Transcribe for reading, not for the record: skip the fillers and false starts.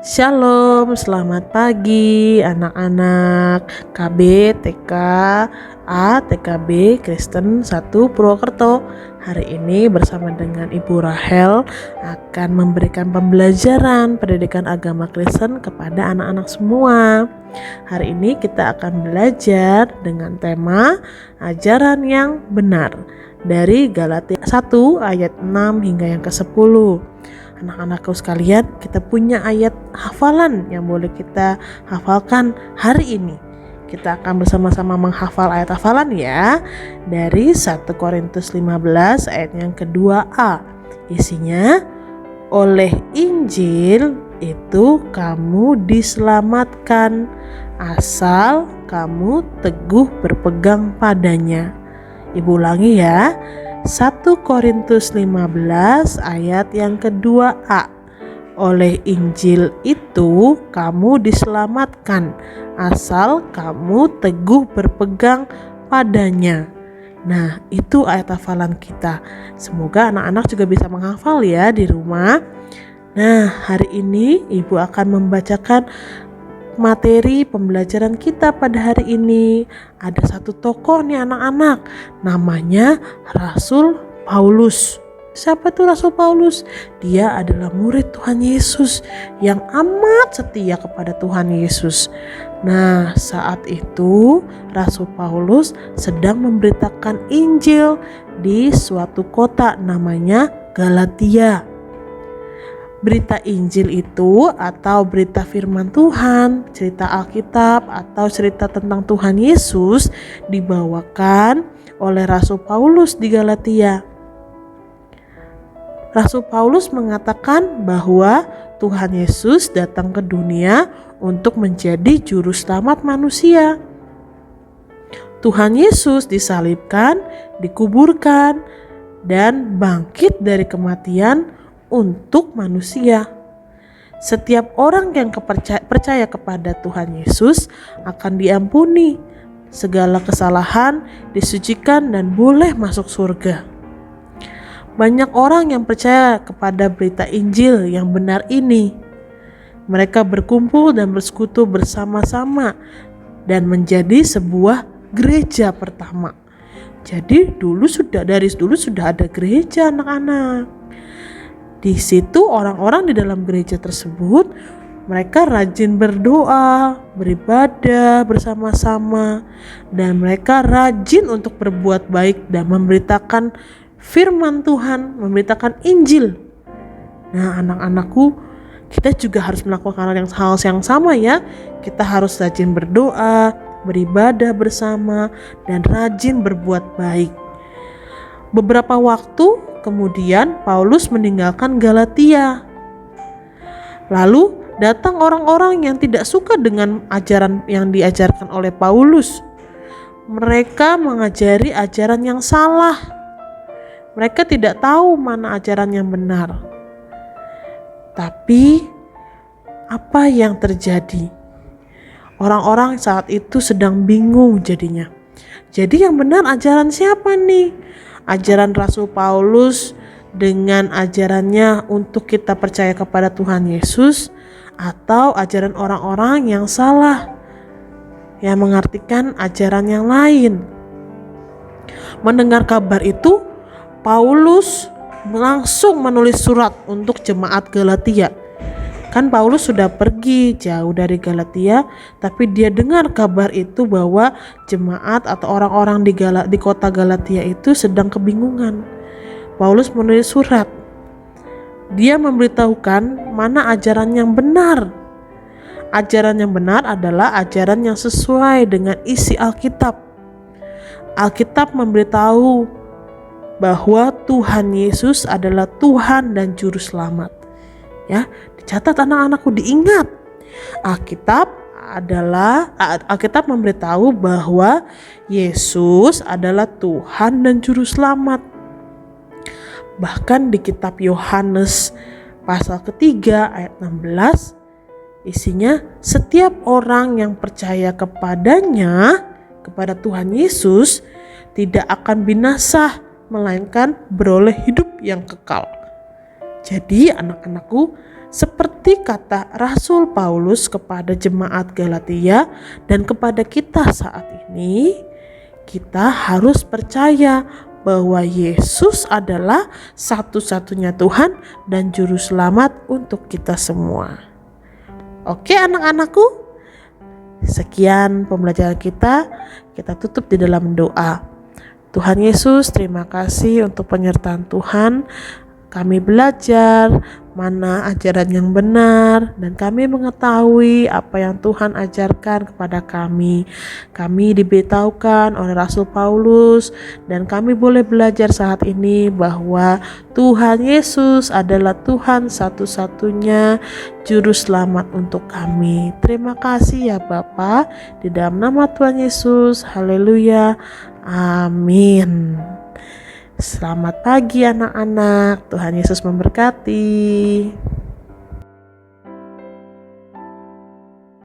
Shalom, selamat pagi anak-anak KB, TK, A, TKB, Kristen 1 Purwokerto. Hari ini bersama dengan Ibu Rahel akan memberikan pembelajaran pendidikan agama Kristen kepada anak-anak semua. Hari ini kita akan belajar dengan tema ajaran yang benar dari Galatia 1 ayat 6 hingga yang ke-10. Anak-anakku sekalian, kita punya ayat hafalan yang boleh kita hafalkan hari ini. Kita akan bersama-sama menghafal ayat hafalan ya. Dari 1 Korintus 15 ayat yang kedua A. Isinya, oleh Injil itu kamu diselamatkan asal kamu teguh berpegang padanya. Ibu ulangi ya. 1 Korintus 15 ayat yang kedua A. Oleh Injil itu kamu diselamatkan asal kamu teguh berpegang padanya. Nah, itu ayat hafalan kita. Semoga anak-anak juga bisa menghafal ya di rumah. Nah, hari ini Ibu akan membacakan materi pembelajaran kita pada hari ini. Ada satu tokoh nih anak-anak, namanya Rasul Paulus. Siapa tuh Rasul Paulus? Dia adalah murid Tuhan Yesus yang amat setia kepada Tuhan Yesus. Nah, saat itu Rasul Paulus sedang memberitakan Injil di suatu kota namanya Galatia. Berita Injil itu atau berita firman Tuhan, cerita Alkitab atau cerita tentang Tuhan Yesus dibawakan oleh Rasul Paulus di Galatia. Rasul Paulus mengatakan bahwa Tuhan Yesus datang ke dunia untuk menjadi juru selamat manusia. Tuhan Yesus disalibkan, dikuburkan, dan bangkit dari kematian untuk manusia. Setiap orang yang percaya kepada Tuhan Yesus akan diampuni segala kesalahan, disucikan dan boleh masuk surga. Banyak orang yang percaya kepada berita Injil yang benar ini. Mereka berkumpul dan bersekutu bersama-sama dan menjadi sebuah gereja pertama. Jadi dari dulu sudah ada gereja anak-anak. Di situ orang-orang di dalam gereja tersebut mereka rajin berdoa, beribadah bersama-sama, dan mereka rajin untuk berbuat baik dan memberitakan firman Tuhan, memberitakan Injil. Nah, anak-anakku, kita juga harus melakukan hal yang sama ya. Kita harus rajin berdoa, beribadah bersama, dan rajin berbuat baik. Beberapa waktu kemudian Paulus meninggalkan Galatia. Lalu datang orang-orang yang tidak suka dengan ajaran yang diajarkan oleh Paulus. Mereka mengajari ajaran yang salah. Mereka tidak tahu mana ajaran yang benar. Tapi apa yang terjadi? Orang-orang saat itu sedang bingung jadinya. Jadi yang benar ajaran siapa nih? Ajaran Rasul Paulus dengan ajarannya untuk kita percaya kepada Tuhan Yesus, atau ajaran orang-orang yang salah yang mengartikan ajaran yang lain. Mendengar kabar itu, Paulus langsung menulis surat untuk jemaat Galatia. Kan Paulus sudah pergi jauh dari Galatia, tapi dia dengar kabar itu bahwa jemaat atau orang-orang di kota Galatia itu sedang kebingungan. Paulus menulis surat. Dia memberitahukan mana ajaran yang benar. Ajaran yang benar adalah ajaran yang sesuai dengan isi Alkitab. Alkitab memberitahu bahwa Tuhan Yesus adalah Tuhan dan Juru Selamat. Ya, dicatat anak-anakku, diingat. Alkitab memberitahu bahwa Yesus adalah Tuhan dan Juru Selamat. Bahkan di kitab Yohanes pasal ketiga ayat 16 isinya, setiap orang yang percaya kepadanya, kepada Tuhan Yesus, tidak akan binasa, melainkan beroleh hidup yang kekal. Jadi anak-anakku, Seperti kata Rasul Paulus kepada jemaat Galatia dan kepada kita saat ini, kita harus percaya bahwa Yesus adalah satu-satunya Tuhan dan Juru Selamat untuk kita semua. Oke anak-anakku, sekian pembelajaran kita tutup di dalam doa. Tuhan Yesus, terima kasih untuk penyertaan Tuhan. Kami belajar mana ajaran yang benar dan kami mengetahui apa yang Tuhan ajarkan kepada kami. Kami diberitahukan oleh Rasul Paulus dan kami boleh belajar saat ini bahwa Tuhan Yesus adalah Tuhan satu-satunya Juru Selamat untuk kami. Terima kasih ya Bapa, di dalam nama Tuhan Yesus. Haleluya. Amin. Selamat pagi anak-anak, Tuhan Yesus memberkati.